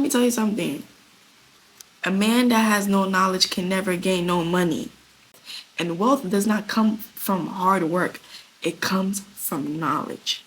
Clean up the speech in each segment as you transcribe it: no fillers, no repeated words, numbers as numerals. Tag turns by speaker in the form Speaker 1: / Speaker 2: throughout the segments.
Speaker 1: me tell you something. A man that has no knowledge can never gain no money. And wealth does not come from hard work, it comes from knowledge.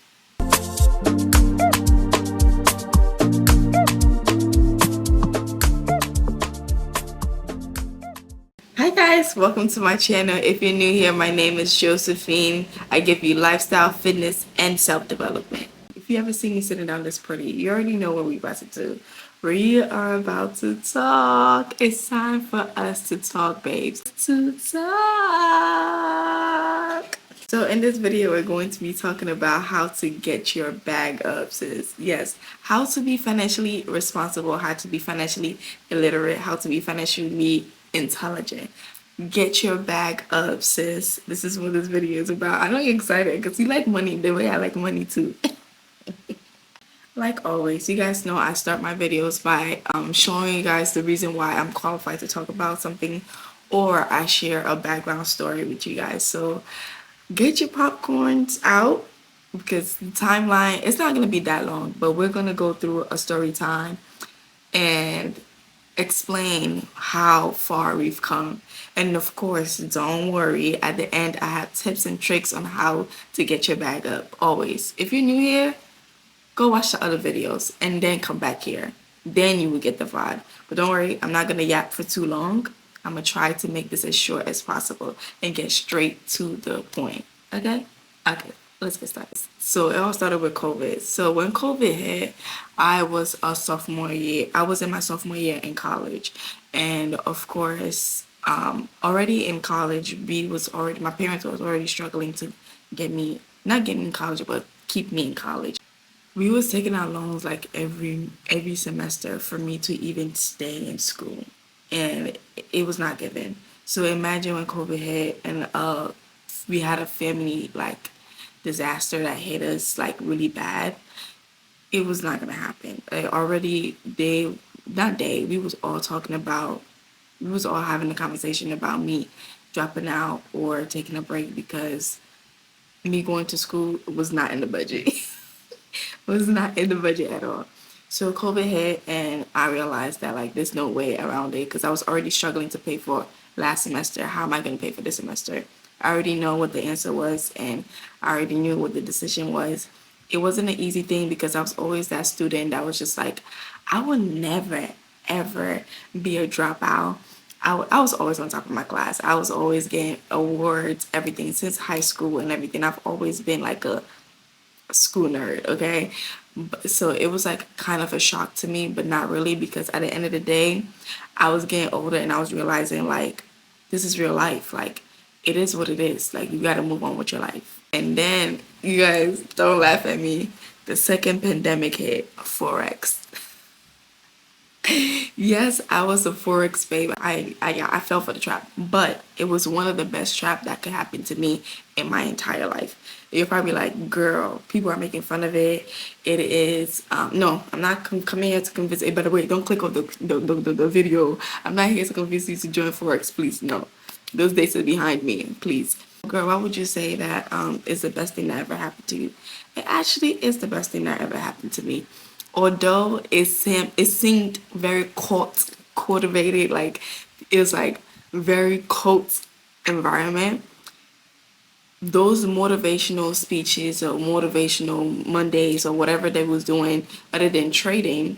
Speaker 1: Hi guys, welcome to my channel. If you're new here, my name is Josephine. I give you lifestyle, fitness, and self-development. If you ever see me sitting down this pretty, you already know what we're about to do. We are about to talk. It's time for us to talk, babes. To talk. So in this video, we're going to be talking about how to get your bag up, sis. Yes, how to be financially responsible, how to be financially illiterate, how to be financially intelligent. Get your bag up, sis. This is what this video is about. I know you're excited because you like money the way I like money too. Like always, you guys know I start my videos by showing you guys the reason why I'm qualified to talk about something, or I share a background story with you guys. So get your popcorns out because the timeline, it's not going to be that long, but we're going to go through a story time and explain how far we've come. And of course, don't worry, at the end I have tips and tricks on how to get your bag up. Always, if you're new here, go watch the other videos and then come back here. Then you will get the vibe. But don't worry, I'm not gonna yap for too long. I'm gonna try to make this as short as possible and get straight to the point. Okay? Okay, let's get started. So it all started with COVID. So when COVID hit, I was a sophomore year. I was in my sophomore year in college. And of course, already in college, my parents was already struggling to not get me in college, but keep me in college. We was taking out loans like every semester for me to even stay in school, and it was not given. So imagine when COVID hit and we had a family like disaster that hit us like really bad. It was not gonna happen. Like, already we was all talking about, we was all having a conversation about me dropping out or taking a break because me going to school was not in the budget. Was not in the budget at all. So COVID hit and I realized that like there's no way around it because I was already struggling to pay for last semester. How am I going to pay for this semester? I already know what the answer was and I already knew what the decision was. It wasn't an easy thing because I was always that student that was just like, I would never, ever be a dropout. I was always on top of my class. I was always getting awards, everything since high school and everything. I've always been like a school nerd, okay? So it was like kind of a shock to me, but not really, because at the end of the day, I was getting older and I was realizing like this is real life. Like it is what it is. Like you got to move on with your life. And then you guys don't laugh at me. The second pandemic hit, Forex. Yes, I was a Forex babe. I fell for the trap, but it was one of the best traps that could happen to me in my entire life. You're probably like, girl, people are making fun of it. It is, no, I'm not coming here to convince you. By the way, don't click on the video. I'm not here to convince you to join Forex, please. No, those days are behind me, please. Girl, why would you say that is the best thing that ever happened to you? It actually is the best thing that ever happened to me. Although it seemed very cultivated, like it was like very cult environment. Those motivational speeches or motivational Mondays or whatever they was doing other than trading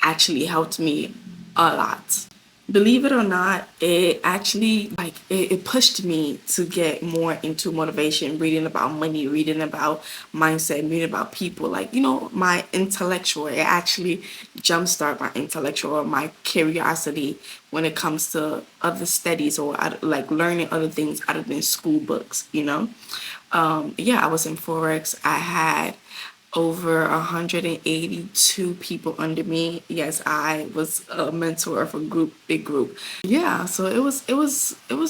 Speaker 1: actually helped me a lot. Believe it or not, it actually like it pushed me to get more into motivation, reading about money, reading about mindset, reading about people, like, you know, my intellectual. It actually jumpstart my intellectual, my curiosity when it comes to other studies or like learning other things other than school books, you know. Yeah, I was in Forex. I had over 182 people under me. Yes, I was a mentor of a big group. Yeah, so it was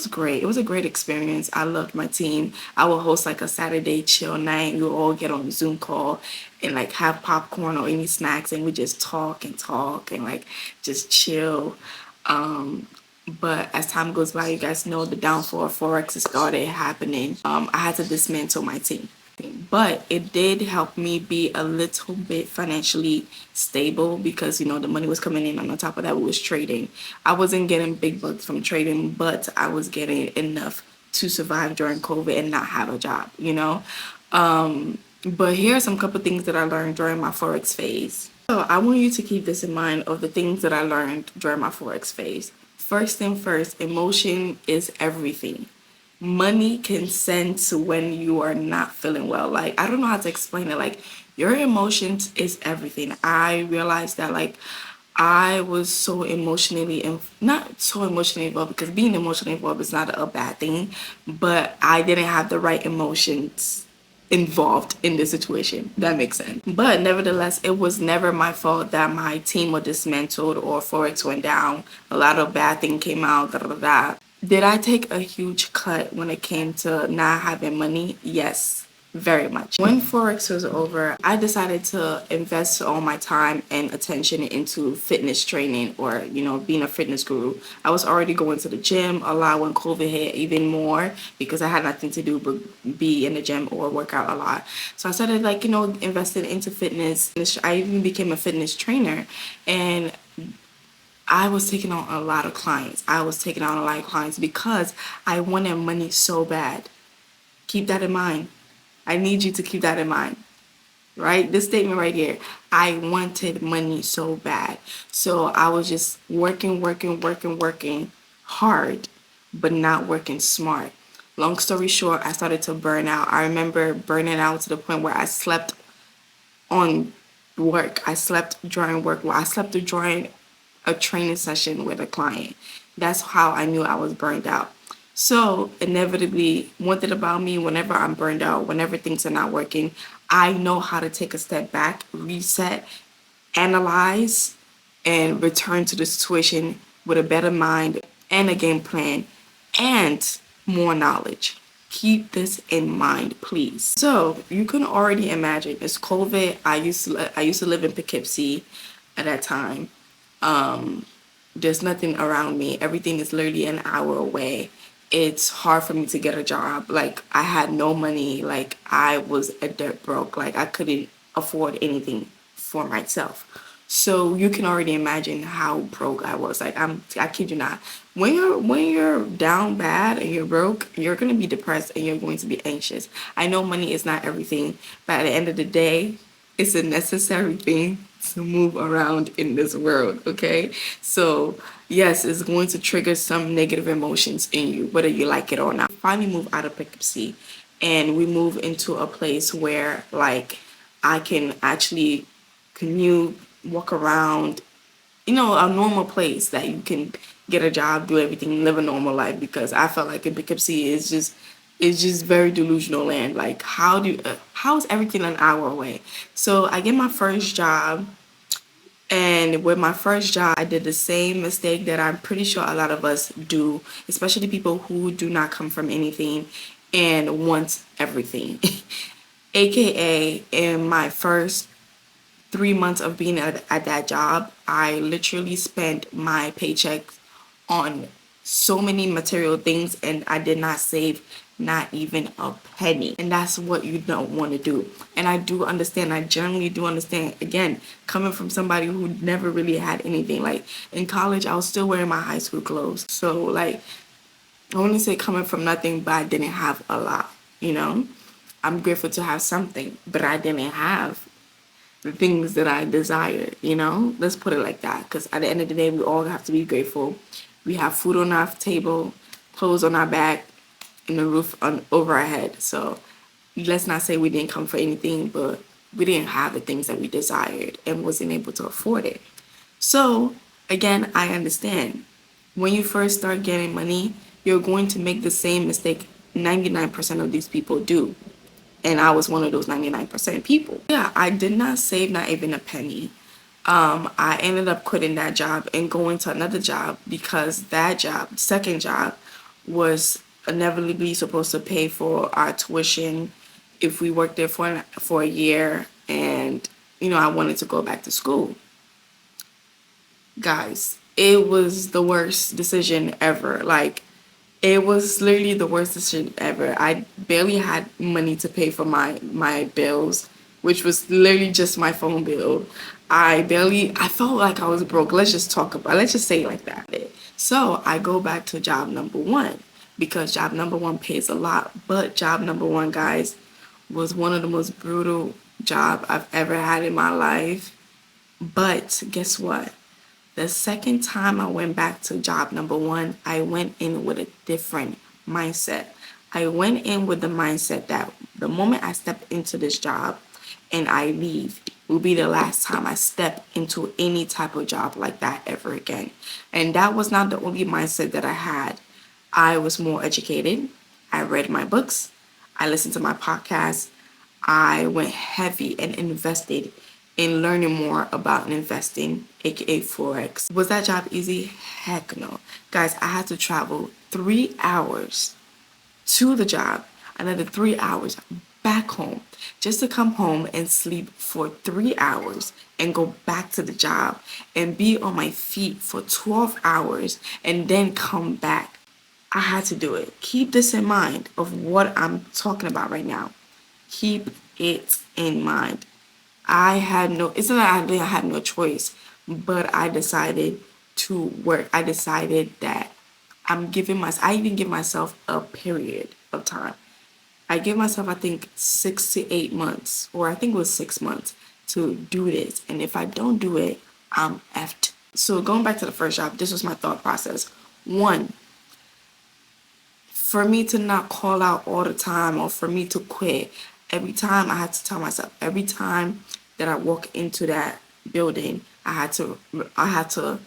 Speaker 1: great. It was a great experience. I loved my team. I would host like a Saturday chill night. We would all get on a Zoom call and like have popcorn or any snacks, and we just talk and like just chill. But as time goes by, you guys know the downfall of Forex started happening. I had to dismantle my team. But it did help me be a little bit financially stable because the money was coming in, and on top of that we was trading. I wasn't getting big bucks from trading, but I was getting enough to survive during COVID and not have a job. But here are some couple things that I learned during my Forex phase. So I want you to keep this in mind of the things that I learned during my Forex phase. First thing first, emotion is everything. Money can sense when you are not feeling well. Like, I don't know how to explain it. Like, your emotions is everything. I realized that, like, I was so emotionally and not so emotionally involved, because being emotionally involved is not a bad thing, but I didn't have the right emotions involved in the situation. That makes sense. But nevertheless, it was never my fault that my team was dismantled or Forex went down. A lot of bad things came out. Da, da, da, da. Did I take a huge cut when it came to not having money? Yes, very much. When Forex was over, I decided to invest all my time and attention into fitness training, or, being a fitness guru. I was already going to the gym a lot when COVID hit, even more, because I had nothing to do but be in the gym or work out a lot. So I started, like, investing into fitness. I even became a fitness trainer, and I was taking on a lot of clients. I was taking on a lot of clients because I wanted money so bad. Keep that in mind. I need you to keep that in mind, right? This statement right here. I wanted money so bad. So I was just working, working, working, working hard, but not working smart. Long story short, I started to burn out. I remember burning out to the point where I slept on work. I slept during work. Well, I slept during a training session with a client. That's how I knew I was burned out. So inevitably, one thing about me, whenever I'm burned out, whenever things are not working, I know how to take a step back, reset, analyze, and return to the situation with a better mind and a game plan and more knowledge. Keep this in mind, please. So you can already imagine, it's COVID. I used to live in Poughkeepsie at that time. There's nothing around me. Everything is literally an hour away. It's hard for me to get a job. Like, I had no money. Like, I was a dirt broke. Like, I couldn't afford anything for myself. So you can already imagine how broke I was. Like, I kid you not. When you're down bad and you're broke, you're gonna be depressed and you're going to be anxious. I know money is not everything, but at the end of the day, it's a necessary thing to move around in this world, okay? So, yes, it's going to trigger some negative emotions in you, whether you like it or not. Finally move out of Poughkeepsie, and we move into a place where, like, I can actually commute, walk around, a normal place that you can get a job, do everything, live a normal life. Because I felt like in Poughkeepsie is just very delusional land. Like, how is everything an hour away? So I get my first job, and with my first job, I did the same mistake that I'm pretty sure a lot of us do, especially people who do not come from anything and want everything. AKA, in my first 3 months of being at that job, I literally spent my paycheck on so many material things, and I did not save not even a penny. And that's what you don't want to do. And I do understand, I generally do understand, again, coming from somebody who never really had anything. Like, in college, I was still wearing my high school clothes. So, like, I wouldn't say coming from nothing, but I didn't have a lot. I'm grateful to have something, but I didn't have the things that I desired. Let's put it like that. Because at the end of the day, we all have to be grateful. We have food on our table, clothes on our back, and a roof over our head. So let's not say we didn't come for anything, but we didn't have the things that we desired and wasn't able to afford it. So again, I understand. When you first start getting money, you're going to make the same mistake 99% of these people do. And I was one of those 99% people. Yeah, I did not save not even a penny. I ended up quitting that job and going to another job, because that job, second job, was inevitably supposed to pay for our tuition if we worked there for a year. And I wanted to go back to school. Guys, it was the worst decision ever. Like, It was literally the worst decision ever. I barely had money to pay for my bills, which was literally just my phone bill. I felt like I was broke. Let's just say it like that. So I go back to job number one because job number one pays a lot. But job number one, guys, was one of the most brutal job I've ever had in my life. But guess what? The second time I went back to job number one, I went in with a different mindset. I went in with the mindset that the moment I step into this job and I leave will be the last time I step into any type of job like that ever again. And that was not the only mindset that I had. I was more educated. I read my books. I listened to my podcasts. I went heavy and invested in learning more about investing, aka Forex. Was that job easy? Heck no. Guys, I had to travel 3 hours to the job, another 3 hours back home, just to come home and sleep for 3 hours and go back to the job and be on my feet for 12 hours and then come back. I had to do it. Keep this in mind of what I'm talking about right now. Keep it in mind. It's not that I had no choice, but I decided to work. I decided that I even give myself a period of time. I give myself, I think, 6 to 8 months, or I think it was 6 months to do this. And if I don't do it, I'm effed. So going back to the first job, this was my thought process. One, for me to not call out all the time or for me to quit, every time I had to tell myself, every time that I walk into that building, I had to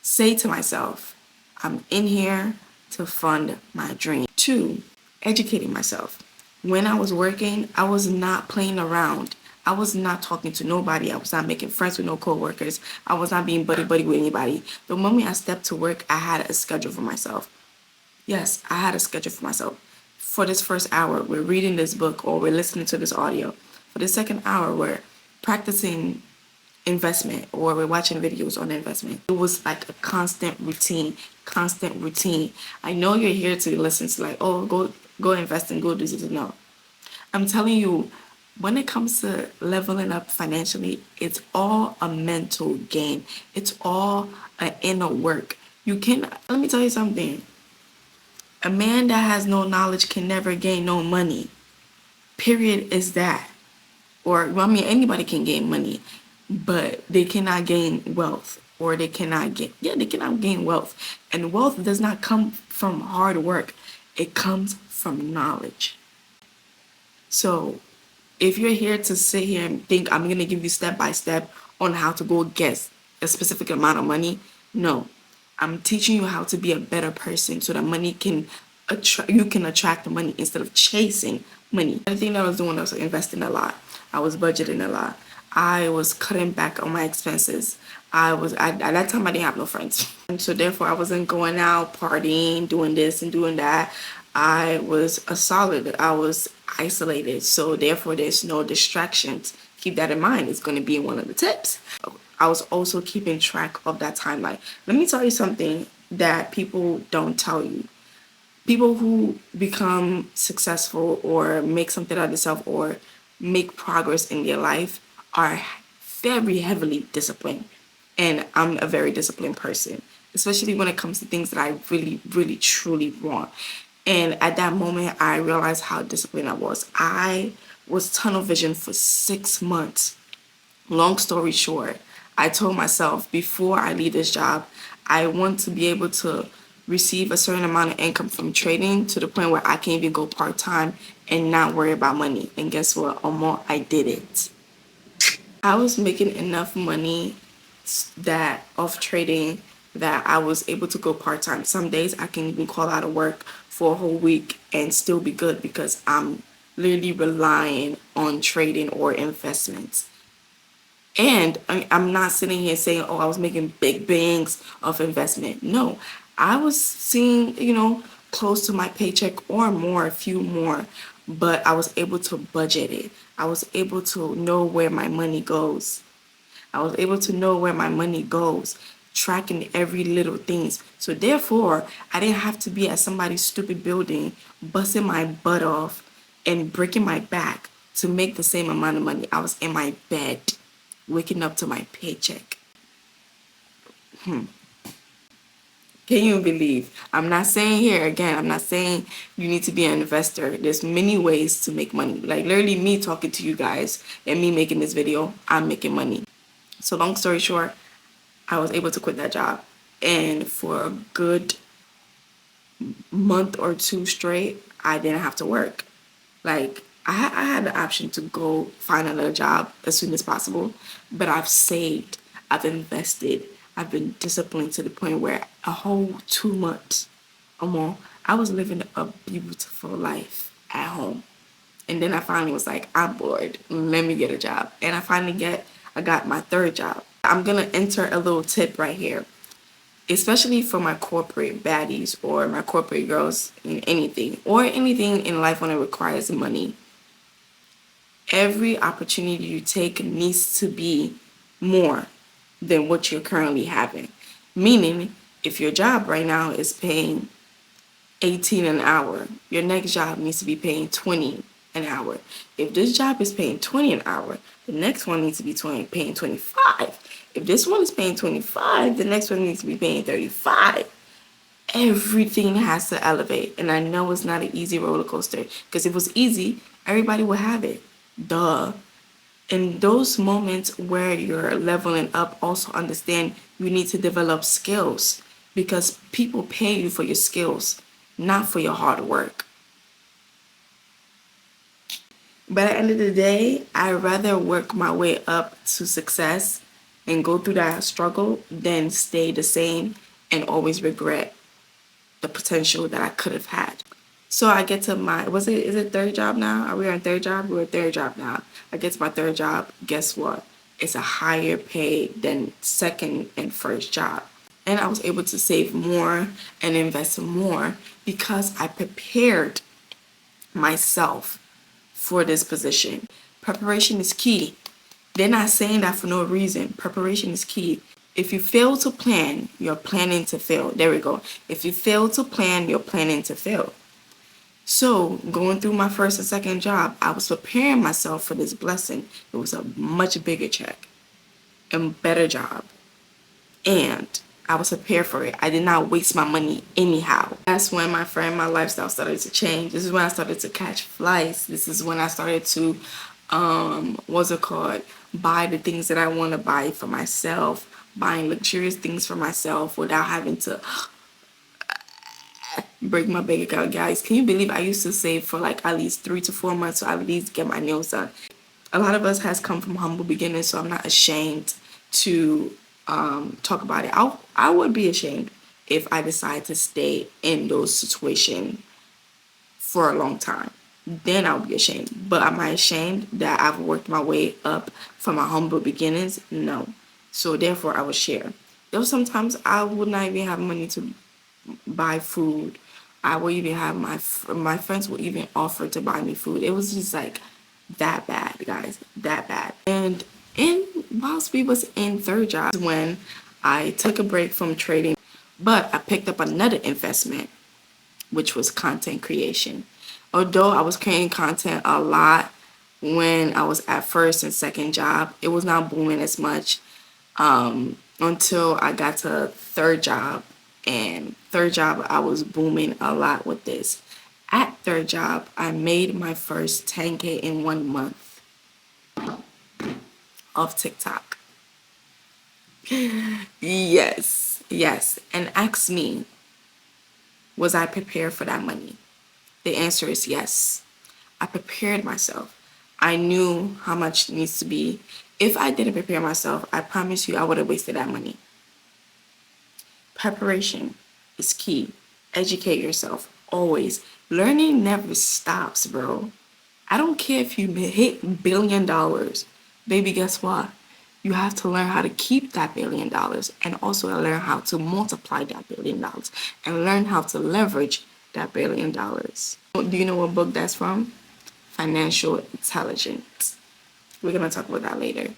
Speaker 1: say to myself, I'm in here to fund my dream. Two, educating myself. When I was working, I was not playing around. I was not talking to nobody. I was not making friends with no coworkers. I was not being buddy buddy with anybody. The moment I stepped to work, I had a schedule for myself. Yes, I had a schedule for myself. For this first hour, we're reading this book or we're listening to this audio. For the second hour, we're practicing investment or we're watching videos on investment. It was like a constant routine, constant routine. I know you're here to listen to like, oh, go invest and go do this. No. I'm telling you, when it comes to leveling up financially, it's all a mental game. It's all an inner work. Let me tell you something. A man that has no knowledge can never gain no money. Period is that. Or, well, I mean, anybody can gain money, but they cannot gain wealth. Or they cannot gain wealth. And wealth does not come from hard work. It comes from knowledge. So, if you're here to sit here and think I'm going to give you step by step on how to go get a specific amount of money, no. I'm teaching you how to be a better person so that you can attract the money instead of chasing money. The thing that I was doing, I was investing a lot. I was budgeting a lot. I was cutting back on my expenses. At that time I didn't have no friends. And so therefore I wasn't going out partying, doing this and doing that. I was I was isolated. So therefore there's no distractions. Keep that in mind. It's going to be one of the tips. I was also keeping track of that timeline. Let me tell you something that people don't tell you. People who become successful or make something out of themselves or make progress in their life are very heavily disciplined. And I'm a very disciplined person, especially when it comes to things that I really, really, truly want. And at that moment, I realized how disciplined I was. I was tunnel vision for 6 months. Long story short, I told myself before I leave this job, I want to be able to receive a certain amount of income from trading to the point where I can even go part-time and not worry about money. And guess what? Almost I did it. I was making enough money that off trading that I was able to go part-time. Some days I can even call out of work for a whole week and still be good because I'm literally relying on trading or investments. And I'm not sitting here saying, oh, I was making big bangs of investment. No, I was seeing, close to my paycheck or more, a few more, but I was able to budget it. I was able to know where my money goes. I was able to know where my money goes. tracking every little things. So therefore, I didn't have to be at somebody's stupid building, busting my butt off and breaking my back to make the same amount of money. I was in my bed, waking up to my paycheck. Can you believe? I'm not saying here again, I'm not saying you need to be an investor. There's many ways to make money. Like literally me talking to you guys and me making this video, I'm making money. So long story short, I was able to quit that job. And for a good month or two straight, I didn't have to work. Like I had the option to go find another job as soon as possible, but I've saved, I've invested, I've been disciplined to the point where a whole 2 months or more, I was living a beautiful life at home. And then I finally was like, I'm bored. Let me get a job. And I got my third job. I'm gonna enter a little tip right here, especially for my corporate baddies or my corporate girls in anything or anything in life when it requires money. Every opportunity you take needs to be more than what you're currently having. Meaning, if your job right now is paying 18 an hour, your next job needs to be paying 20 an hour. If this job is paying 20 an hour, the next one needs to be paying 25. If this one is paying 25, the next one needs to be paying 35. Everything has to elevate. And I know it's not an easy roller coaster, because if it was easy, everybody would have it. Duh. In those moments where you're leveling up, also understand you need to develop skills, because people pay you for your skills, not for your hard work. But at the end of the day, I'd rather work my way up to success and go through that struggle than stay the same and always regret the potential that I could have had. So I get to is it third job now? Are we on third job? We're on third job now. I get to my third job. Guess what? It's a higher pay than second and first job. And I was able to save more and invest more because I prepared myself for this position. Preparation is key. They're not saying that for no reason. Preparation is key. If you fail to plan, you're planning to fail. There we go. If you fail to plan, you're planning to fail. So going through my first and second job, I was preparing myself for this blessing. It was a much bigger check and better job. And I was prepared for it. I did not waste my money anyhow. That's when my lifestyle started to change. This is when I started to catch flights. This is when I started to, buy the things that I want to buy for myself, buying luxurious things for myself without having to break my bank account. Guys, can you believe I used to save for like at least 3 to 4 months to at least get my nails done? A lot of us has come from humble beginnings, so I'm not ashamed to talk about it. I would be ashamed if I decide to stay in those situations for a long time. Then I'll be ashamed. But am I ashamed that I've worked my way up from my humble beginnings? No. So therefore I will share. There was sometimes I would not even have money to buy food. I would even have my friends would even offer to buy me food. It was just like that bad, guys, that bad. And whilst we was in third job, when I took a break from trading, but I picked up another investment, which was content creation. Although I was creating content a lot when I was at first and second job, it was not booming as much until I got to third job. And third job, I was booming a lot with this. At third job, I made my first 10K in 1 month of TikTok. Yes. And ask me, was I prepared for that money? The answer is yes. I prepared myself. I knew how much it needs to be. If I didn't prepare myself, I promise you I would have wasted that money. Preparation is key. Educate yourself always. Learning never stops, bro. I don't care if you hit $1 billion. Baby, guess what? You have to learn how to keep that $1 billion and also learn how to multiply that $1 billion and learn how to leverage that $1 billion. Do you know what book that's from? Financial Intelligence. We're going to talk about that later.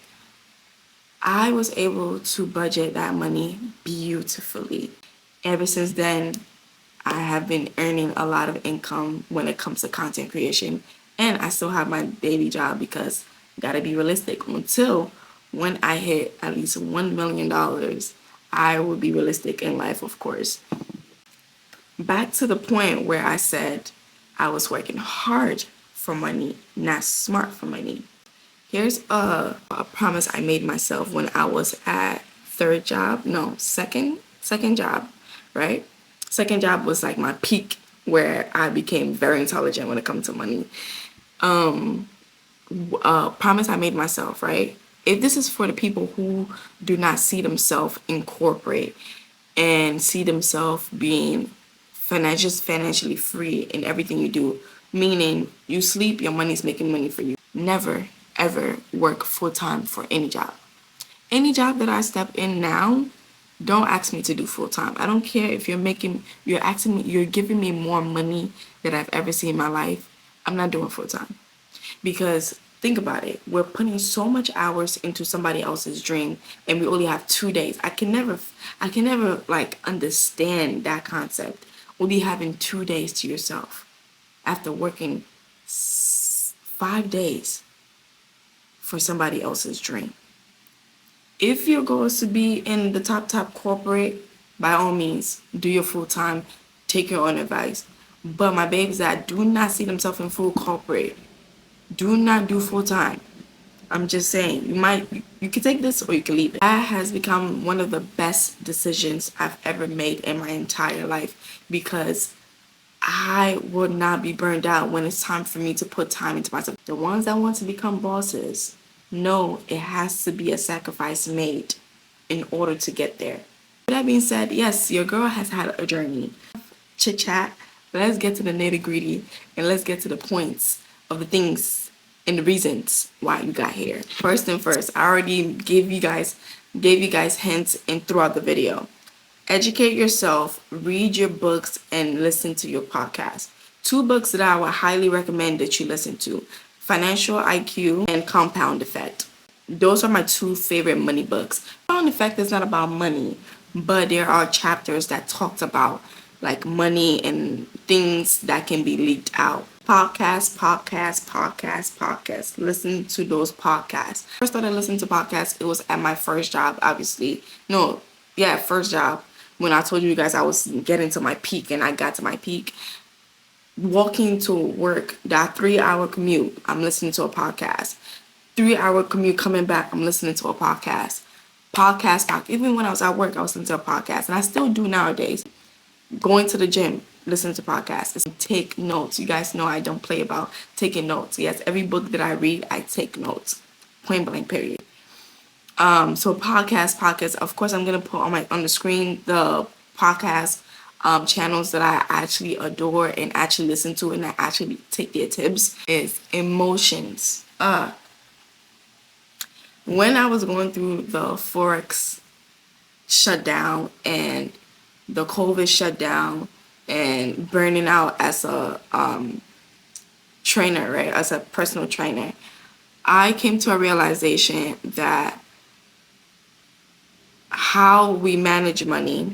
Speaker 1: I was able to budget that money beautifully. Ever since then, I have been earning a lot of income when it comes to content creation. And I still have my daily job because I gotta be realistic. Until when I hit at least $1 million, I will be realistic in life, of course. Back to the point where I said I was working hard for money, not smart for money. Here's a promise I made myself when I was at second job, right? Second job was like my peak where I became very intelligent when it comes to money. Promise I made myself, right? If this is for the people who do not see themselves in corporate and see themselves being financially free in everything you do, meaning you sleep, your money's making money for you. Never ever work full time for any job. Any job that I step in now, don't ask me to do full time. I don't care if you're asking me, you're giving me more money than I've ever seen in my life. I'm not doing full time. Because think about it, we're putting so much hours into somebody else's dream and we only have 2 days. I can never like understand that concept. Only having 2 days to yourself after working 5 days for somebody else's dream. If your goal is to be in the top corporate, by all means, do your full time, take your own advice. But my babes that do not see themselves in full corporate, do not do full time. I'm just saying, you can take this or you can leave it. That has become one of the best decisions I've ever made in my entire life because I would not be burned out when it's time for me to put time into myself. The ones that want to become bosses, no, it has to be a sacrifice made in order to get there. With that being said, yes, your girl has had a journey. Chit chat, let's get to the nitty gritty and let's get to the points of the things and the reasons why you got here. First and first, I already gave you guys hints in throughout the video. Educate yourself, read your books, and listen to your podcast. 2 books that I would highly recommend that you listen to: Financial IQ and Compound Effect. Those are my 2 favorite money books. Compound Effect is not about money, but there are chapters that talks about like money and things that can be leaked out. Podcast. Listen to those podcasts. First started listening to podcasts, it was at my first job, obviously. No, yeah, first job. When I told you guys I was getting to my peak and I got to my peak, walking to work, that 3-hour commute, I'm listening to a podcast. 3-hour commute coming back, I'm listening to a podcast. Podcast. Even when I was at work, I was listening to a podcast. And I still do nowadays. Going to the gym, listen to podcasts. Take notes. You guys know I don't play about taking notes. Yes, every book that I read, I take notes. Point blank, period. So podcast. Of course, I'm gonna put on the screen the podcast channels that I actually adore and actually listen to and I actually take their tips. Is Emotions. When I was going through the Forex shutdown and the COVID shutdown and burning out as a trainer, right? As a personal trainer, I came to a realization that how we manage money,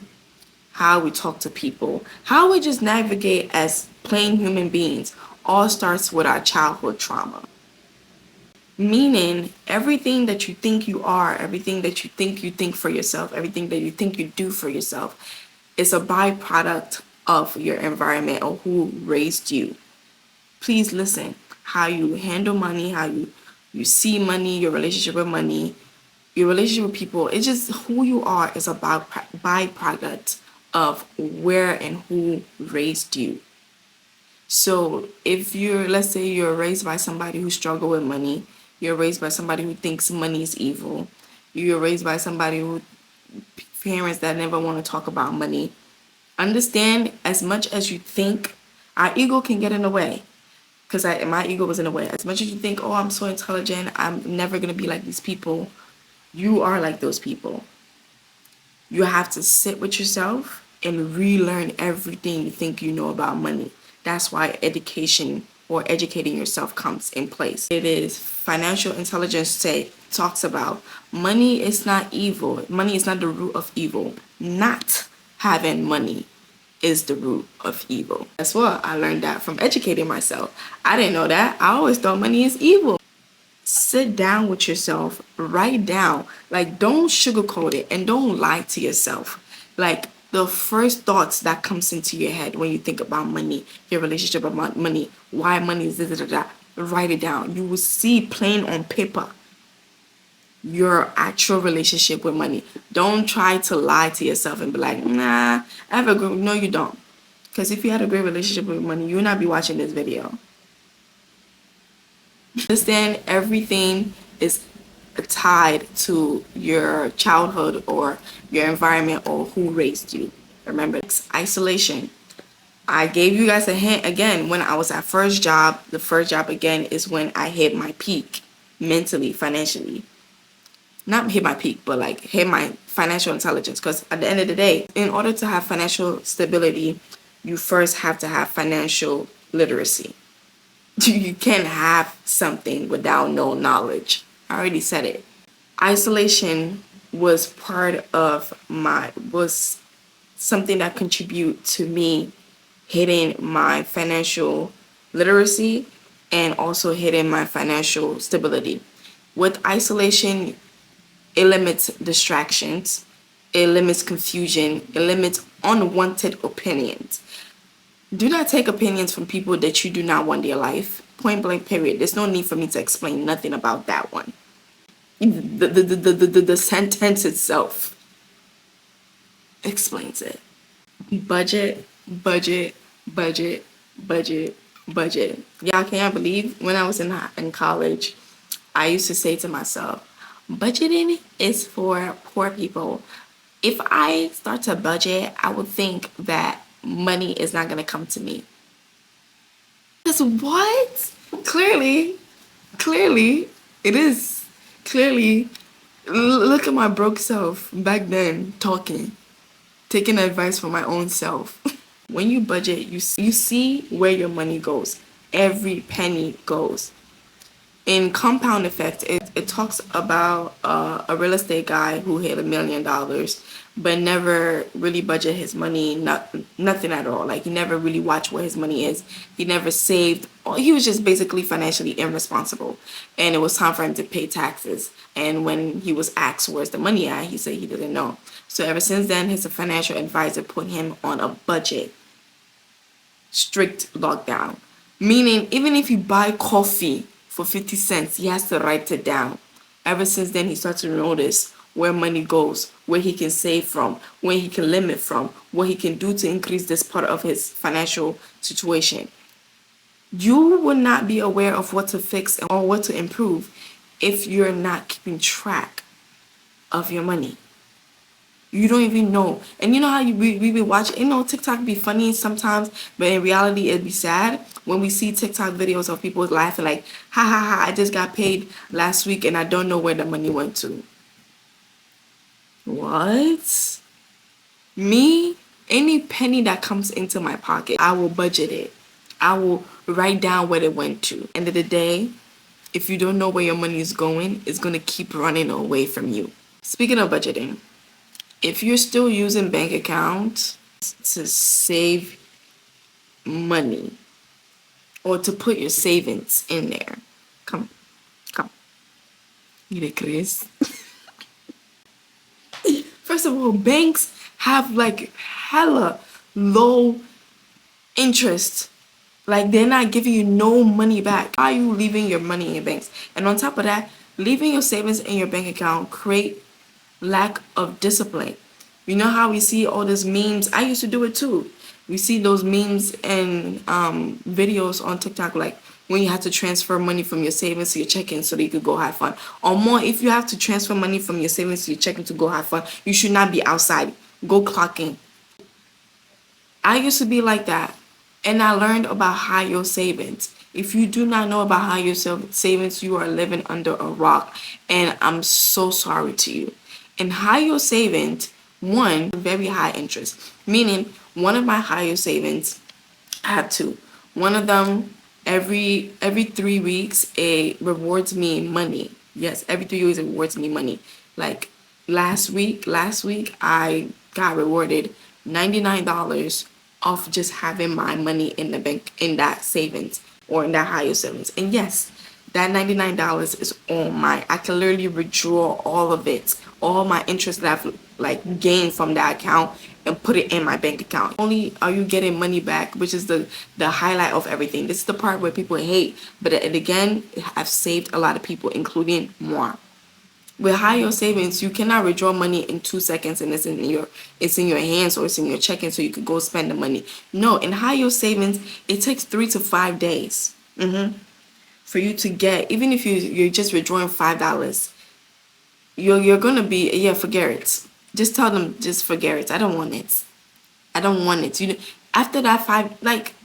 Speaker 1: how we talk to people, how we just navigate as plain human beings all starts with our childhood trauma. Meaning everything that you think you are, everything that you think for yourself, everything that you think you do for yourself is a byproduct of your environment or who raised you. Please listen. How you handle money, how you see money, your relationship with money, your relationship with people, it's just who you are is a byproduct of where and who raised you. So if let's say you're raised by somebody who struggle with money, you're raised by somebody who thinks money is evil, you're raised by somebody who parents that never want to talk about money, understand as much as you think, our ego can get in the way. Because my ego was in the way. As much as you think, oh, I'm so intelligent, I'm never going to be like these people, you are like those people. You have to sit with yourself and relearn everything you think you know about money. That's why education or educating yourself comes in place. It is financial intelligence talks about money is not evil. Money is not the root of evil. Not having money is the root of evil. Guess what? I learned that from educating myself. I didn't know that. I always thought money is evil. Sit down with yourself, write down, like, don't sugarcoat it and don't lie to yourself. Like, the first thoughts that comes into your head when you think about money, your relationship about money, why money is write it down. You will see plain on paper your actual relationship with money. Don't try to lie to yourself and be like, nah, I have a good, no, you don't. Because if you had a great relationship with money, you would not be watching this video. Understand everything is tied to your childhood or your environment or who raised you. Remember, it's isolation. I gave you guys a hint again when I was at first job. The first job again is when I hit my peak mentally, financially. Not hit my peak, but like hit my financial intelligence. Because at the end of the day, in order to have financial stability, you first have to have financial literacy. You can't have something without no knowledge. I already said it. Isolation was was something that contributed to me hitting my financial literacy and also hitting my financial stability. With isolation, it limits distractions, it limits confusion, it limits unwanted opinions. Do not take opinions from people that you do not want in your life. Point blank, period. There's no need for me to explain nothing about that one. The sentence itself explains it. Budget, budget, budget, budget, budget. Y'all can't believe when I was in college, I used to say to myself, budgeting is for poor people. If I start to budget, I would think that money is not going to come to me. Because what? Clearly, it is. Clearly, look at my broke self back then talking, taking advice from my own self. When you budget, you see where your money goes. Every penny goes. In Compound Effect, it talks about a real estate guy who hit $1 million, but never really budget his money, nothing at all. Like, he never really watched where his money is. He never saved. He was just basically financially irresponsible. And it was time for him to pay taxes. And when he was asked where's the money at, he said he didn't know. So ever since then, his financial advisor put him on a budget, strict lockdown. Meaning, even if you buy coffee for 50 cents, he has to write it down. Ever since then, he started to notice where money goes, where he can save from, where he can limit from, what he can do to increase this part of his financial situation. You will not be aware of what to fix or what to improve if you're not keeping track of your money. You don't even know. And you know how we be watching, TikTok be funny sometimes, but in reality it'd be sad when we see TikTok videos of people laughing like, ha ha ha, I just got paid last week and I don't know where the money went to. What? Me, any penny that comes into my pocket, I will budget it. I will write down where it went to. End of the day, if you don't know where your money is going, it's going to keep running away from you. Speaking of budgeting, if you're still using bank accounts to save money or to put your savings in there, come. You Chris. First of all, banks have like hella low interest. Like, they're not giving you no money back. Why are you leaving your money in your banks? And on top of that, leaving your savings in your bank account create lack of discipline. You know how we see all these memes? I used to do it too. We see those memes and videos on TikTok, like when you have to transfer money from your savings to your checking so that you could go have fun. Or more, if you have to transfer money from your savings to your checking to go have fun, you should not be outside. Go clocking. I used to be like that. And I learned about high yield savings. If you do not know about high yield savings, you are living under a rock. And I'm so sorry to you. In high yield savings, one, very high interest. Meaning, one of my high yield savings, I have two. One of them Every 3 weeks it rewards me money. Yes, every 3 weeks it rewards me money. Like last week I got rewarded $99 off just having my money in the bank, in that savings or in that higher savings. And yes, that $99 is all mine. I can literally withdraw all of it, all my interest that I've like gained from that account, and put it in my bank account. Only are you getting money back, which is the highlight of everything. This is the part where people hate, but it again, I've saved a lot of people, including moi. With high yield savings, you cannot withdraw money in 2 seconds and it's in your hands or it's in your checking so you could go spend the money. No, in high yield savings, it takes 3 to 5 days for you to get. Even if you're just withdrawing $5, you're gonna be, yeah, forget it. Just tell them, just forget it. I don't want it. I don't want it. After that five, like,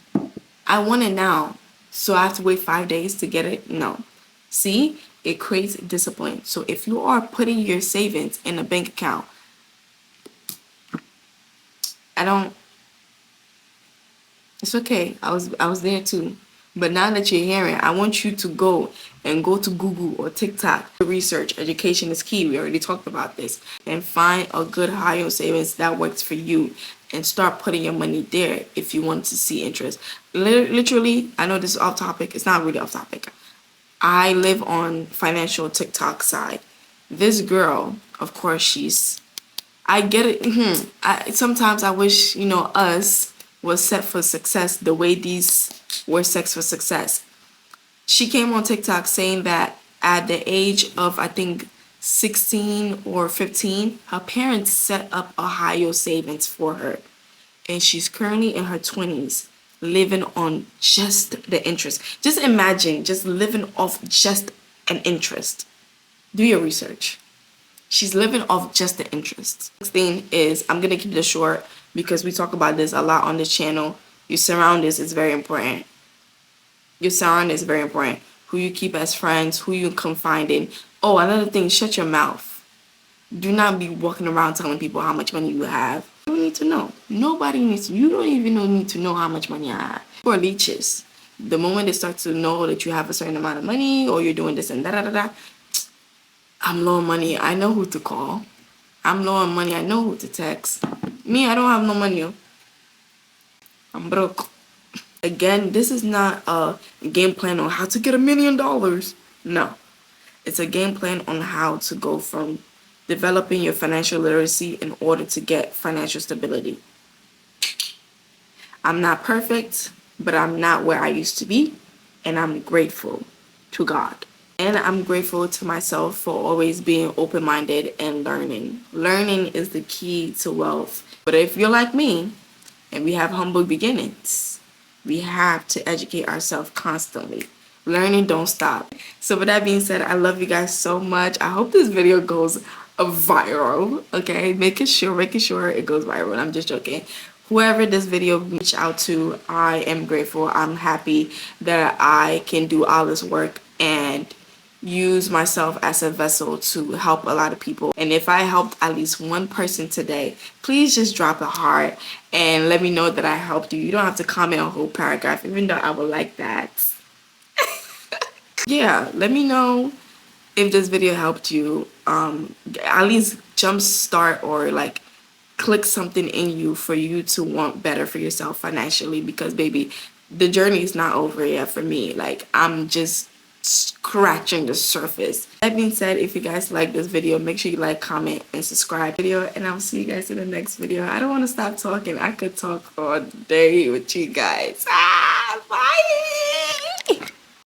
Speaker 1: I want it now, so I have to wait 5 days to get it. No. See, it creates discipline. So if you are putting your savings in a bank account, I don't. It's okay. I was there too. But now that you're hearing, I want you to go to Google or TikTok. Research, education is key. We already talked about this. And find a good high yield savings that works for you, and start putting your money there if you want to see interest. Literally, I know this is off topic. It's not really off topic. I live on financial TikTok side. This girl, of course, I get it. Sometimes I wish, us was set for success the way these were set for success. She came on TikTok saying that at the age of, I think, 16 or 15, her parents set up a high yield savings for her. And she's currently in her 20s, living on just the interest. Just imagine just living off just an interest. Do your research. She's living off just the interest. Next thing is, I'm going to keep this short because we talk about this a lot on this channel. Your surroundings is very important. Your surroundings is very important. Who you keep as friends, who you confide in. Oh, another thing, shut your mouth. Do not be walking around telling people how much money you have. You don't need to know. Nobody needs to. You don't even need to know how much money I have. For leeches, the moment they start to know that you have a certain amount of money or you're doing this and da da da da, I'm low on money. I know who to call. I'm low on money. I know who to text. Me, I don't have no money. I'm broke. Again, this is not a game plan on how to get $1 million. No. It's a game plan on how to go from developing your financial literacy in order to get financial stability. I'm not perfect, but I'm not where I used to be, and I'm grateful to God. And I'm grateful to myself for always being open-minded and learning. Learning is the key to wealth. But if you're like me, and we have humble beginnings, we have to educate ourselves constantly. Learning don't stop. So with that being said, I love you guys so much. I hope this video goes viral. Okay, making sure it goes viral. I'm just joking. Whoever this video reach out to, I am grateful. I'm happy that I can do all this work and use myself as a vessel to help a lot of people. And if I helped at least one person today, please just drop a heart and let me know that I helped you. You don't have to comment a whole paragraph, even though I would like that. Yeah, let me know if this video helped you. At least jumpstart or like click something in you for you to want better for yourself financially, because baby, the journey is not over yet for me. Like, I'm just scratching the surface. That being said, if you guys like this video, make sure you like, comment, and subscribe video, and I'll see you guys in the next video. I don't want to stop talking. I could talk all day with you guys. Bye.